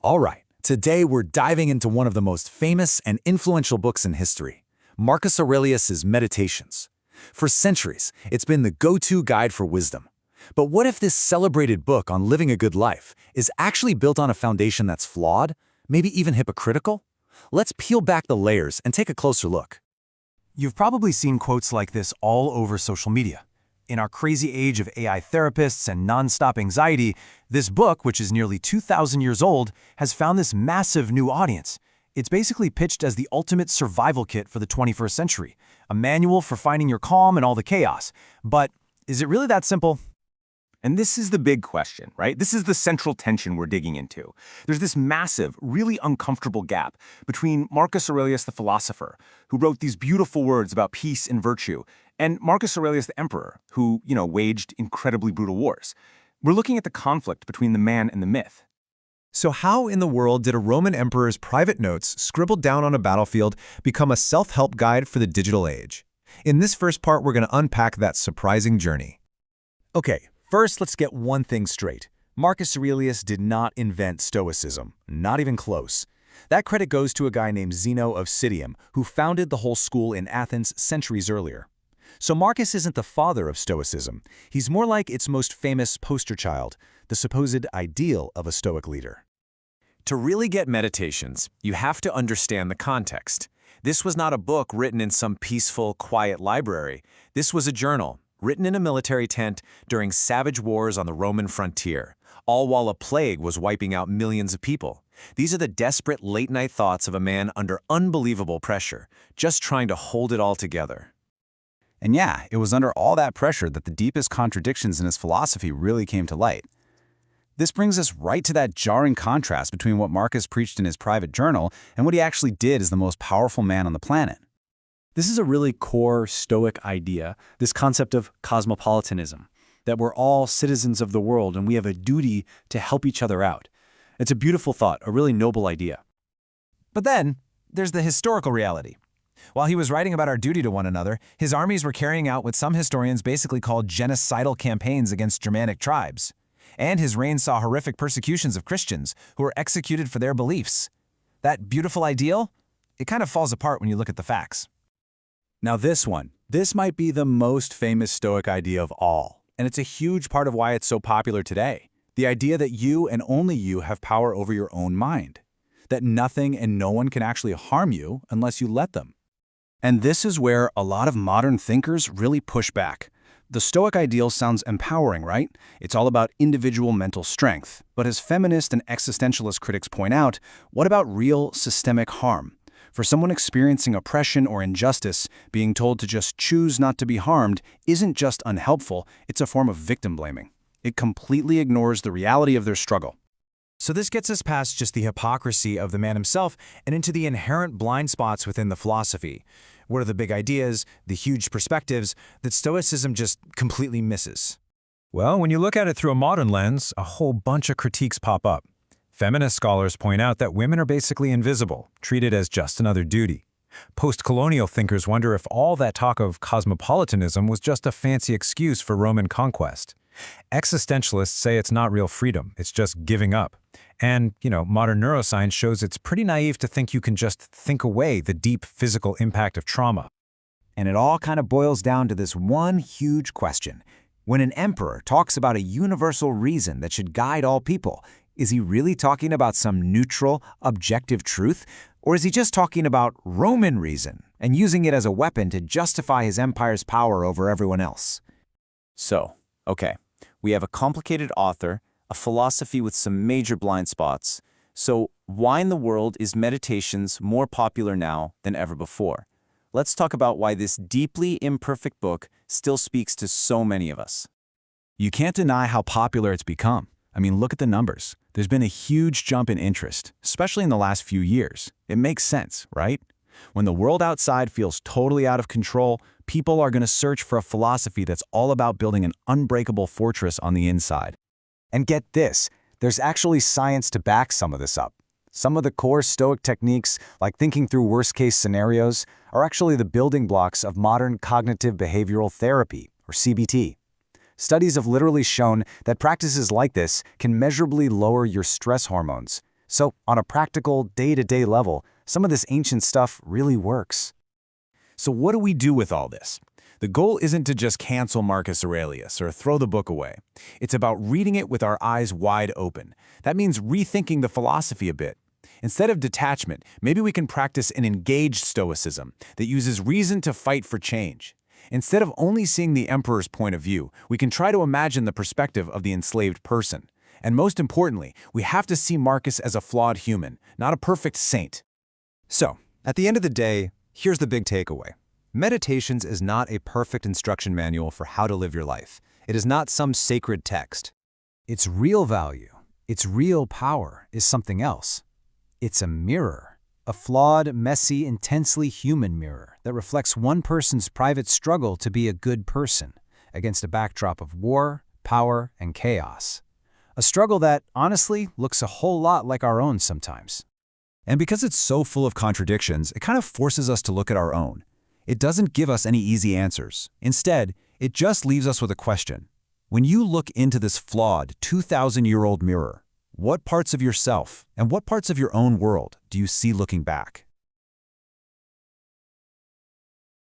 All right, today we're diving into one of the most famous and influential books in history, Marcus Aurelius's Meditations. For centuries, it's been the go-to guide for wisdom. But what if this celebrated book on living a good life is actually built on a foundation that's flawed, maybe even hypocritical? Let's peel back the layers and take a closer look. You've probably seen quotes like this all over social media. In our crazy age of AI therapists and non-stop anxiety, this book, which is nearly 2,000 years old, has found this massive new audience. It's basically pitched as the ultimate survival kit for the 21st century, a manual for finding your calm in all the chaos. But is it really that simple? And this is the big question, right? This is the central tension we're digging into. There's this massive, really uncomfortable gap between Marcus Aurelius the philosopher, who wrote these beautiful words about peace and virtue, and Marcus Aurelius the emperor, who, waged incredibly brutal wars. We're looking at the conflict between the man and the myth. So how in the world did a Roman emperor's private notes scribbled down on a battlefield become a self-help guide for the digital age? In this first part, we're going to unpack that surprising journey. Okay, first let's get one thing straight. Marcus Aurelius did not invent Stoicism, not even close. That credit goes to a guy named Zeno of Citium, who founded the whole school in Athens centuries earlier. So Marcus isn't the father of Stoicism. He's more like its most famous poster child, the supposed ideal of a Stoic leader. To really get Meditations, you have to understand the context. This was not a book written in some peaceful, quiet library. This was a journal, written in a military tent during savage wars on the Roman frontier, all while a plague was wiping out millions of people. These are the desperate late-night thoughts of a man under unbelievable pressure, just trying to hold it all together. And yeah, it was under all that pressure that the deepest contradictions in his philosophy really came to light. This brings us right to that jarring contrast between what Marcus preached in his private journal and what he actually did as the most powerful man on the planet. This is a really core Stoic idea, this concept of cosmopolitanism, that we're all citizens of the world and we have a duty to help each other out. It's a beautiful thought, a really noble idea. But then, there's the historical reality. While he was writing about our duty to one another, his armies were carrying out what some historians basically call genocidal campaigns against Germanic tribes. And his reign saw horrific persecutions of Christians who were executed for their beliefs. That beautiful ideal? It kind of falls apart when you look at the facts. Now this might be the most famous Stoic idea of all, and it's a huge part of why it's so popular today. The idea that you and only you have power over your own mind. That nothing and no one can actually harm you unless you let them. And this is where a lot of modern thinkers really push back. The Stoic ideal sounds empowering, right? It's all about individual mental strength. But as feminist and existentialist critics point out, what about real systemic harm? For someone experiencing oppression or injustice, being told to just choose not to be harmed isn't just unhelpful, it's a form of victim blaming. It completely ignores the reality of their struggle. So this gets us past just the hypocrisy of the man himself and into the inherent blind spots within the philosophy. What are the big ideas, the huge perspectives that Stoicism just completely misses? Well, when you look at it through a modern lens, a whole bunch of critiques pop up. Feminist scholars point out that women are basically invisible, treated as just another duty. Post-colonial thinkers wonder if all that talk of cosmopolitanism was just a fancy excuse for Roman conquest. Existentialists say it's not real freedom, it's just giving up. And, modern neuroscience shows it's pretty naive to think you can just think away the deep physical impact of trauma. And it all kind of boils down to this one huge question. When an emperor talks about a universal reason that should guide all people, is he really talking about some neutral, objective truth? Or is he just talking about Roman reason and using it as a weapon to justify his empire's power over everyone else? So, okay, we have a complicated author, a philosophy with some major blind spots. So why in the world is Meditations more popular now than ever before? Let's talk about why this deeply imperfect book still speaks to so many of us. You can't deny how popular it's become. I mean, look at the numbers. There's been a huge jump in interest, especially in the last few years. It makes sense, right? When the world outside feels totally out of control, people are going to search for a philosophy that's all about building an unbreakable fortress on the inside. And get this, there's actually science to back some of this up. Some of the core Stoic techniques, like thinking through worst-case scenarios, are actually the building blocks of modern cognitive behavioral therapy, or CBT. Studies have literally shown that practices like this can measurably lower your stress hormones, So, on a practical, day-to-day level, some of this ancient stuff really works. So what do we do with all this? The goal isn't to just cancel Marcus Aurelius or throw the book away. It's about reading it with our eyes wide open. That means rethinking the philosophy a bit. Instead of detachment, maybe we can practice an engaged Stoicism that uses reason to fight for change. Instead of only seeing the emperor's point of view, we can try to imagine the perspective of the enslaved person. And most importantly, we have to see Marcus as a flawed human, not a perfect saint. So, at the end of the day, here's the big takeaway. Meditations is not a perfect instruction manual for how to live your life. It is not some sacred text. Its real value, its real power, is something else. It's a mirror. A flawed, messy, intensely human mirror that reflects one person's private struggle to be a good person against a backdrop of war, power, and chaos. A struggle that, honestly, looks a whole lot like our own sometimes. And because it's so full of contradictions, it kind of forces us to look at our own. It doesn't give us any easy answers. Instead, it just leaves us with a question. When you look into this flawed, 2,000-year-old mirror, what parts of yourself and what parts of your own world do you see looking back?